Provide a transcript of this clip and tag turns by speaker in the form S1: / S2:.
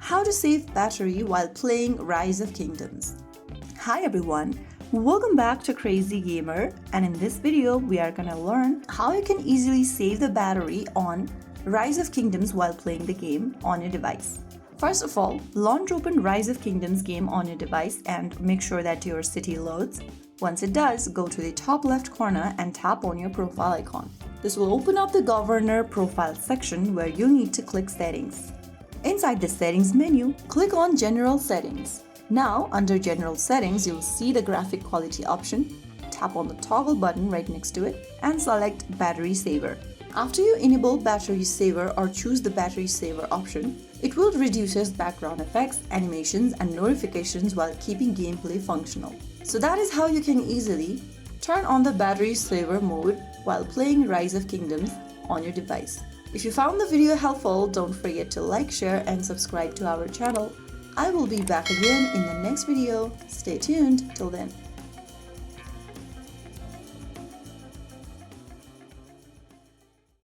S1: How to save battery while playing Rise of Kingdoms. Hi everyone, welcome back to Crazy Gamer, and in this video we are gonna learn how you can easily save the battery on Rise of Kingdoms while playing the game on your device. First of all, launch open Rise of Kingdoms game on your device and make sure that your city loads. Once it does, go to the top left corner and tap on your profile icon. This will open up the Governor Profile section where you need to click Settings. Inside the Settings menu, click on General Settings. Now, under General Settings, you'll see the graphic quality option. Tap on the toggle button right next to it and select Battery Saver. After you enable Battery Saver or choose the Battery Saver option, it will reduce background effects, animations, and notifications while keeping gameplay functional. So that is how you can easily turn on the Battery Saver mode while playing Rise of Kingdoms on your device. If you found the video helpful, don't forget to like, share, and subscribe to our channel. I will be back again in the next video. Stay tuned till then.